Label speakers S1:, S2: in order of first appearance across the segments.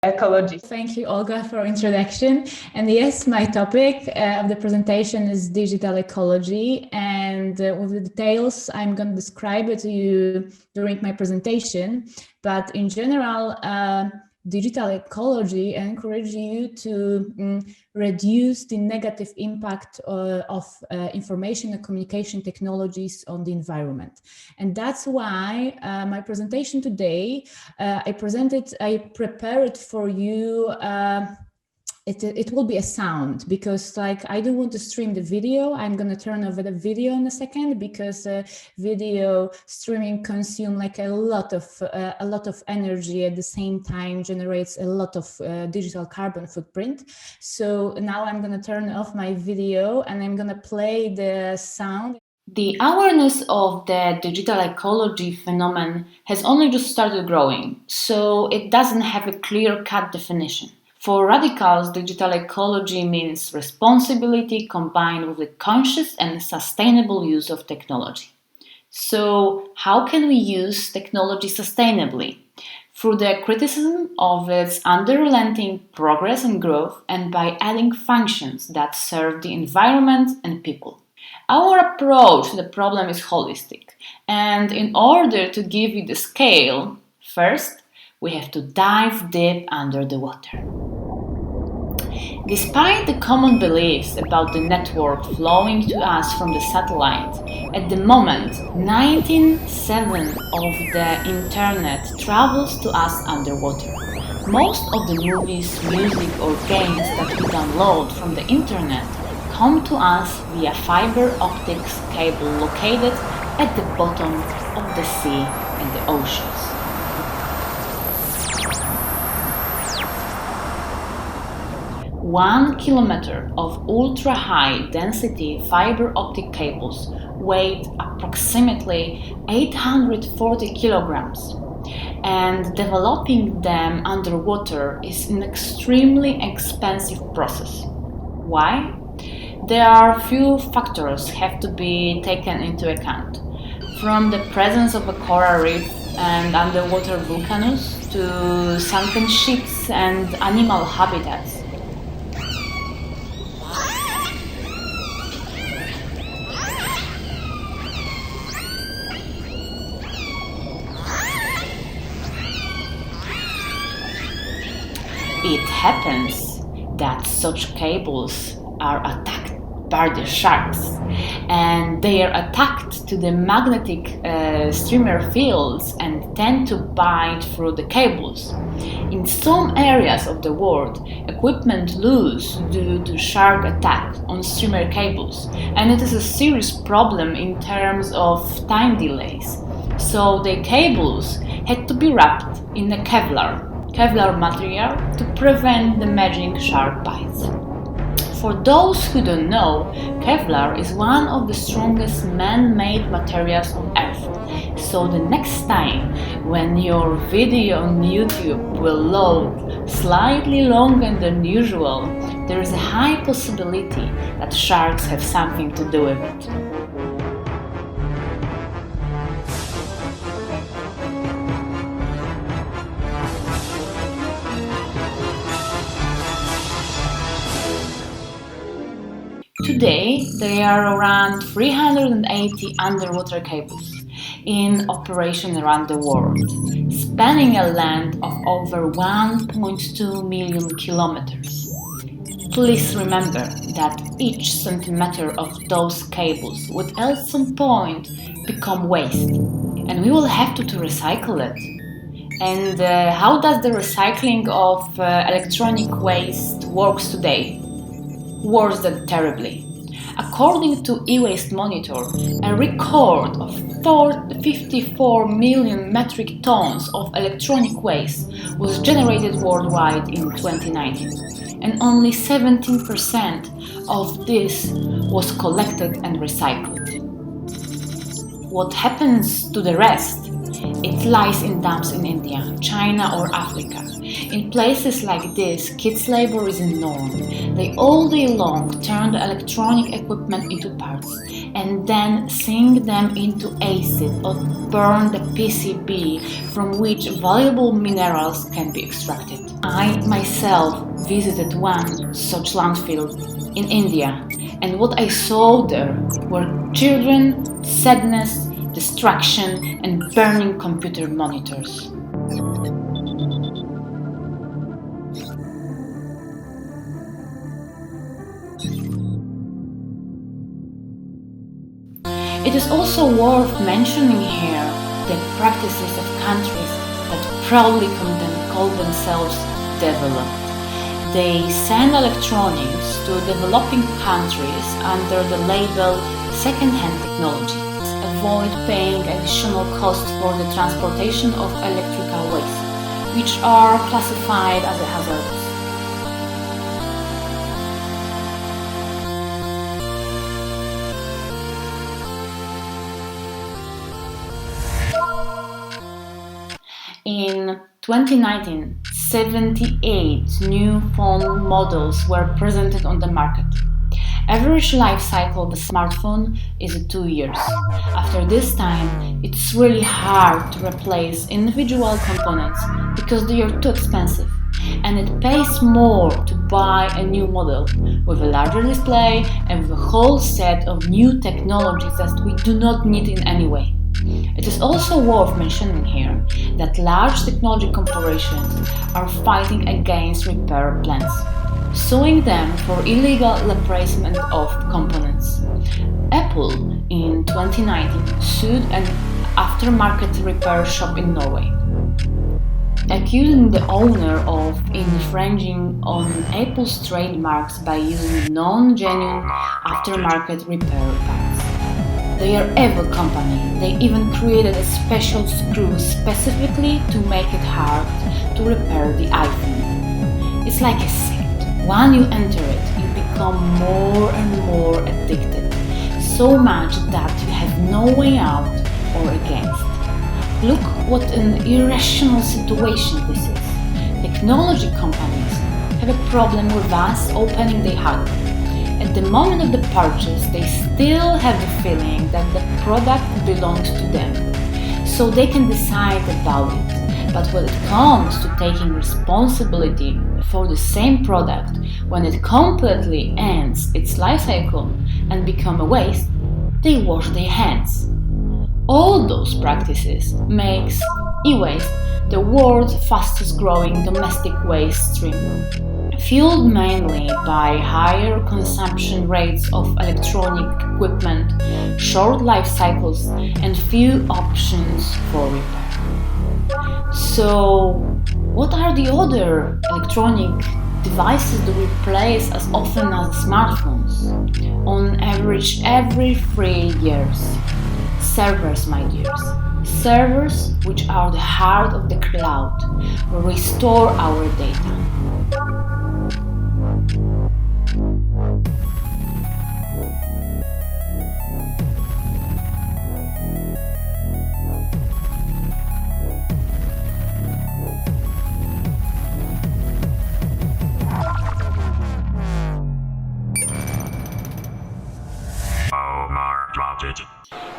S1: Ecology.
S2: Thank you, Olga, for introduction. And yes, my topic of the presentation is digital ecology. And with the details, I'm going to describe it to you during my presentation. But in general, digital ecology encourages you to reduce the negative impact of information and communication technologies on the environment. And that's why my presentation today, I prepared for you it will be a sound, because like I don't want to stream the video. I'm going to turn over the video in a second, because video streaming consumes like a lot of energy, at the same time generates a lot of digital carbon footprint. So now I'm going to turn off my video and I'm going to play the sound.
S3: The awareness of the digital ecology phenomenon has only just started growing, so it doesn't have a clear-cut definition. For Radicalzz, digital ecology means responsibility combined with the conscious and sustainable use of technology. So, how can we use technology sustainably? Through the criticism of its unrelenting progress and growth, and by adding functions that serve the environment and people. Our approach to the problem is holistic, and in order to give you the scale, first, we have to dive deep under the water. Despite the common beliefs about the network flowing to us from the satellite, at the moment, 97% of the internet travels to us underwater. Most of the movies, music or games that we download from the internet come to us via fiber optics cable located at the bottom of the sea and the oceans. One kilometer of ultra-high density fiber optic cables weigh approximately 840 kilograms, and developing them underwater is an extremely expensive process. Why? There are few factors have to be taken into account, from the presence of a coral reef and underwater volcanoes to sunken ships and animal habitats. It happens that such cables are attacked by the sharks, and they are attacked to the magnetic streamer fields and tend to bite through the cables. In some areas of the world, equipment lose due to shark attack on streamer cables, and it is a serious problem in terms of time delays. So the cables had to be wrapped in a Kevlar material to prevent damaging shark bites. For those who don't know, Kevlar is one of the strongest man-made materials on Earth. So the next time when your video on YouTube will load slightly longer than usual, there is a high possibility that sharks have something to do with it. Today, there are around 380 underwater cables in operation around the world, spanning a length of over 1.2 million kilometers. Please remember that each centimeter of those cables would at some point become waste, and we will have to recycle it. And how does the recycling of electronic waste works today? Worse than terribly. According to e-waste monitor, a record of 54 million metric tons of electronic waste was generated worldwide in 2019, and only 17% of this was collected and recycled. What happens to the rest? It lies in dumps in India, China or Africa. In places like this, kids' labor is a norm. They all day long turn the electronic equipment into parts, and then sink them into acid or burn the PCB from which valuable minerals can be extracted. I myself visited one such landfill in India, and what I saw there were children, sadness, destruction, and burning computer monitors. It is also worth mentioning here the practices of countries that proudly call themselves developed. They send electronics to developing countries under the label second-hand technology. Avoid paying additional costs for the transportation of electrical waste, which are classified as a hazardous. In 2019, 78 new phone models were presented on the market. Average life cycle of a smartphone is 2 years. After this time, it's really hard to replace individual components because they are too expensive, and it pays more to buy a new model with a larger display and with a whole set of new technologies that we do not need in any way. It is also worth mentioning here that large technology corporations are fighting against repair plans, suing them for illegal replacement of components. Apple in 2019 sued an aftermarket repair shop in Norway, accusing the owner of infringing on Apple's trademarks by using non-genuine aftermarket repair parts. They are an evil company. They even created a special screw specifically to make it hard to repair the iPhone. It's like a sect. When you enter it, you become more and more addicted, so much that you have no way out or against. Look what an irrational situation this is. Technology companies have a problem with us opening their heart. At the moment of the purchase, they still have the feeling that the product belongs to them, so they can decide about it. But when it comes to taking responsibility for the same product, when it completely ends its life cycle and becomes a waste, they wash their hands. All those practices makes e-waste the world's fastest growing domestic waste stream, fueled mainly by higher consumption rates of electronic equipment, short life cycles, and few options for repair. So, what are the other electronic devices that we replace as often as smartphones? On average, every 3 years. Servers, my dears. Servers, which are the heart of the cloud, restore our data.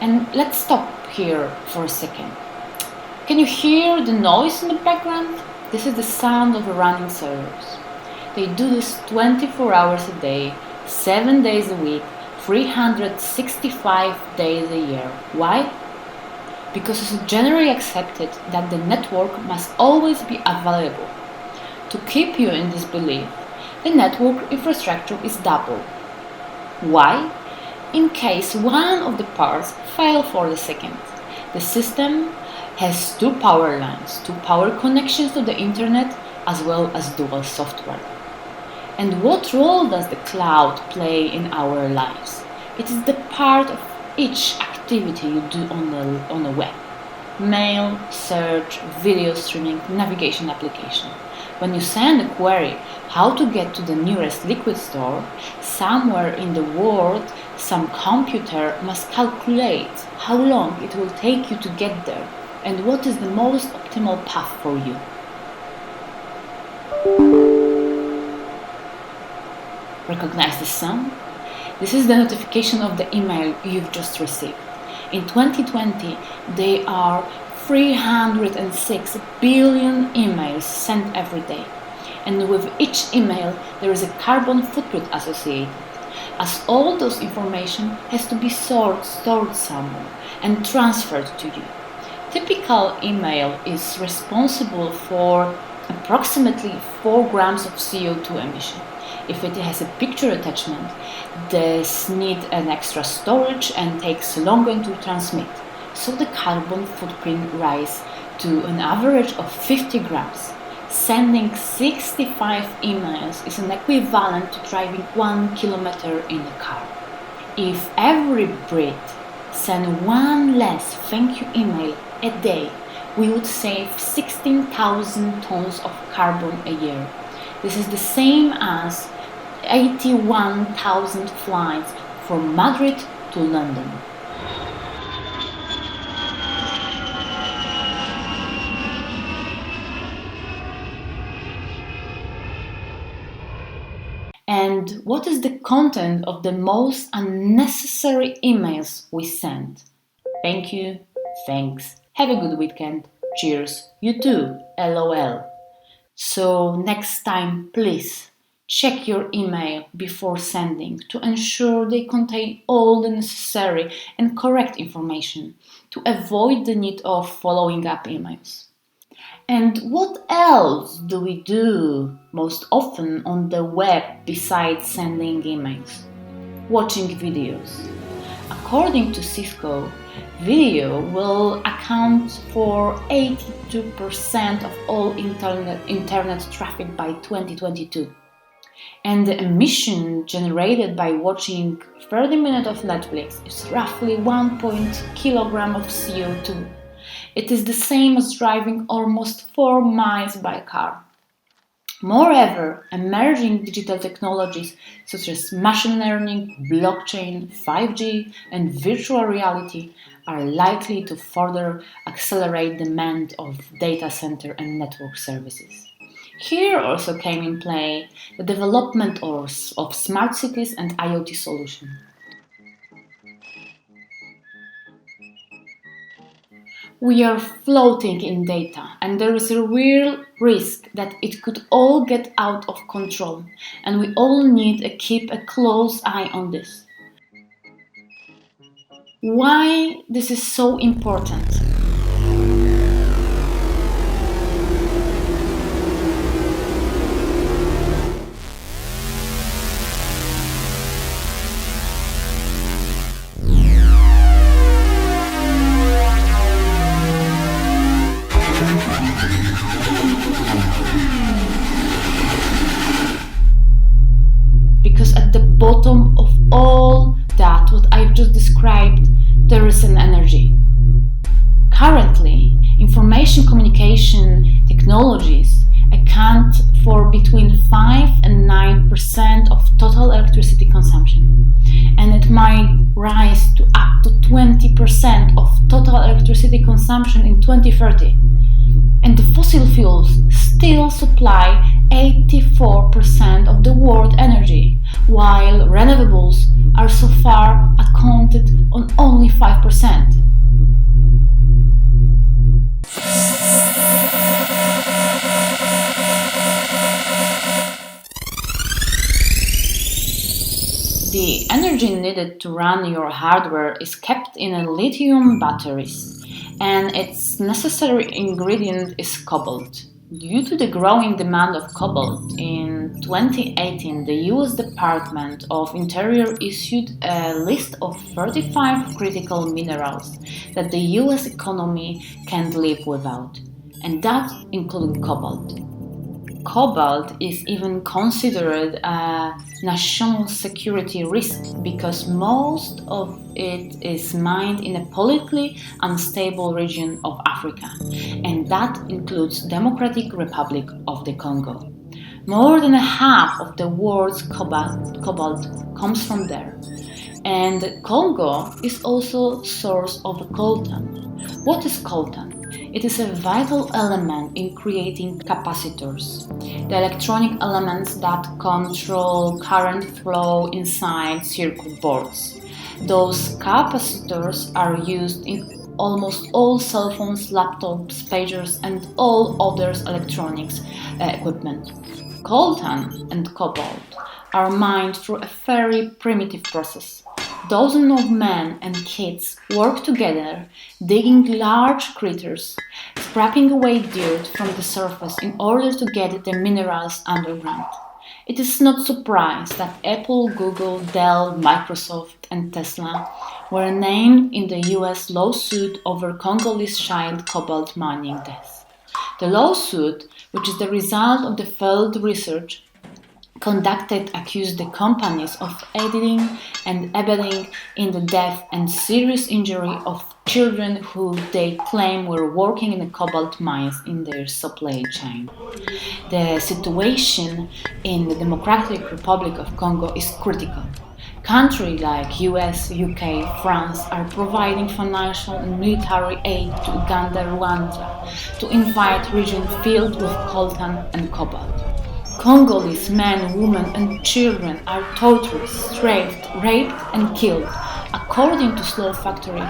S3: And let's stop here for a second. Can you hear the noise in the background? This is the sound of running servers. They do this 24 hours a day, 7 days a week, 365 days a year. Why? Because it's generally accepted that the network must always be available. To keep you in this belief, the network infrastructure is double. Why? In case one of the parts fail for the second. The system has 2 power lines, 2 power connections to the internet, as well as dual software. And what role does the cloud play in our lives? It is the part of each activity you do on the web. Mail, search, video streaming, navigation application. When you send a query how to get to the nearest liquid store, somewhere in the world, some computer must calculate how long it will take you to get there and what is the most optimal path for you. Recognize the sound? This is the notification of the email you've just received. In 2020, there are 306 billion emails sent every day. And with each email, there is a carbon footprint associated, as all those information has to be stored somewhere and transferred to you. Typical email is responsible for approximately 4 grams of CO2 emission. If it has a picture attachment, this needs an extra storage and takes longer to transmit. So the carbon footprint rises to an average of 50 grams. Sending 65 emails is an equivalent to driving 1 kilometer in a car. If every Brit sent one less thank you email a day, we would save 16,000 tons of carbon a year. This is the same as 81,000 flights from Madrid to London. And what is the content of the most unnecessary emails we send? Thank you, thanks, have a good weekend, cheers, you too, LOL. So next time, please check your email before sending to ensure they contain all the necessary and correct information to avoid the need of following up emails. And what else do we do most often on the web besides sending emails? Watching videos. According to Cisco, video will account for 82% of all internet traffic by 2022. And the emission generated by watching 30 minutes of Netflix is roughly 1 kilogram of CO2. It is the same as driving almost 4 miles by car. Moreover, emerging digital technologies such as machine learning, blockchain, 5G, and virtual reality are likely to further accelerate demand of data center and network services. Here also came in play the development of smart cities and IoT solutions. We are floating in data, and there is a real risk that it could all get out of control, and we all need to keep a close eye on this. Why this is so important? Because at the bottom of all that, what I've just described, there is an energy. Currently, information communication technologies account for between 5 and 9% of total electricity consumption, and it might rise to up to 20% of total electricity consumption in 2030. And the fossil fuels still supply 84% of the world energy, while renewables are so far accounted on only 5%. The energy needed to run your hardware is kept in a lithium batteries, and its necessary ingredient is cobalt. Due to the growing demand of cobalt, in 2018 the US Department of Interior issued a list of 35 critical minerals that the US economy can't live without, and that included cobalt. Cobalt is even considered a national security risk because most of it is mined in a politically unstable region of Africa, and that includes Democratic Republic of the Congo. More than half of the world's cobalt comes from there, and Congo is also source of coltan. What is coltan? It is a vital element in creating capacitors, the electronic elements that control current flow inside circuit boards. Those capacitors are used in almost all cell phones, laptops, pagers, and all other electronics equipment. Coltan and cobalt are mined through a very primitive process. Dozens of men and kids work together, digging large craters, scraping away dirt from the surface in order to get the minerals underground. It is not surprised that Apple, Google, Dell, Microsoft, and Tesla were named in the US lawsuit over Congolese child cobalt mining deaths. The lawsuit, which is the result of the failed research conducted, accused the companies of aiding and abetting in the death and serious injury of children who they claim were working in the cobalt mines in their supply chain. The situation in the Democratic Republic of Congo is critical. Countries like US, UK, France are providing financial and military aid to Uganda, Rwanda to invade regions filled with coltan and cobalt. Congolese men, women, and children are tortured, strafed, raped, and killed. According to Slow Factory,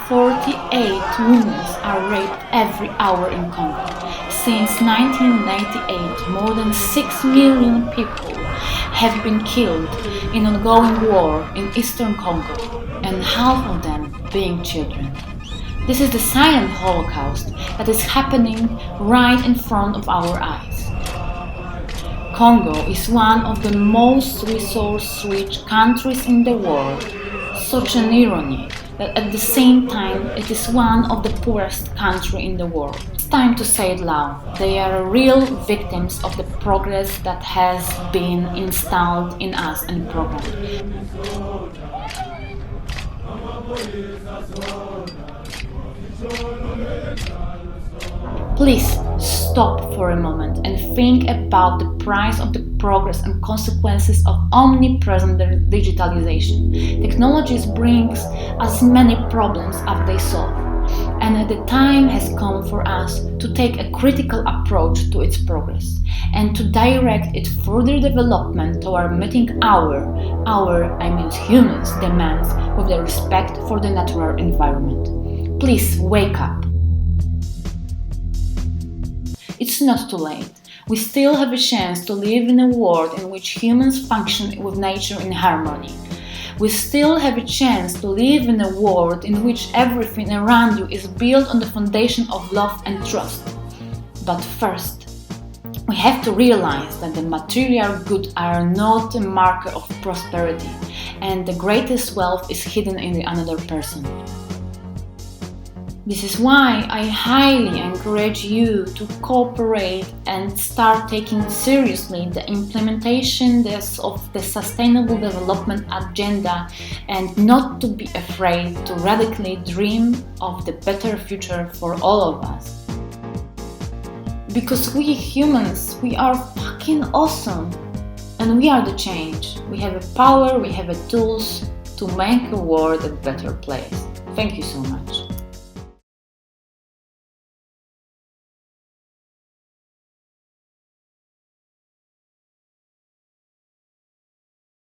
S3: 48 women are raped every hour in Congo. Since 1998, more than 6 million people have been killed in ongoing war in eastern Congo, and half of them being children. This is the silent Holocaust that is happening right in front of our eyes. Congo is one of the most resource-rich countries in the world. Such an irony that at the same time it is one of the poorest countries in the world. It's time to say it loud. They are real victims of the progress that has been installed in us and programmed. Please stop for a moment and think about the price of the progress and consequences of omnipresent digitalization. Technologies brings as many problems as they solve, and the time has come for us to take a critical approach to its progress and to direct its further development toward meeting humans' demands with the respect for the natural environment. Please wake up. It's not too late. We still have a chance to live in a world in which humans function with nature in harmony. We still have a chance to live in a world in which everything around you is built on the foundation of love and trust. But first, we have to realize that the material goods are not a marker of prosperity, and the greatest wealth is hidden in another person. This is why I highly encourage you to cooperate and start taking seriously the implementation of the Sustainable Development Agenda and not to be afraid to radically dream of the better future for all of us. Because we humans, we are fucking awesome and we are the change. We have the power, we have the tools to make the world a better place. Thank you so much.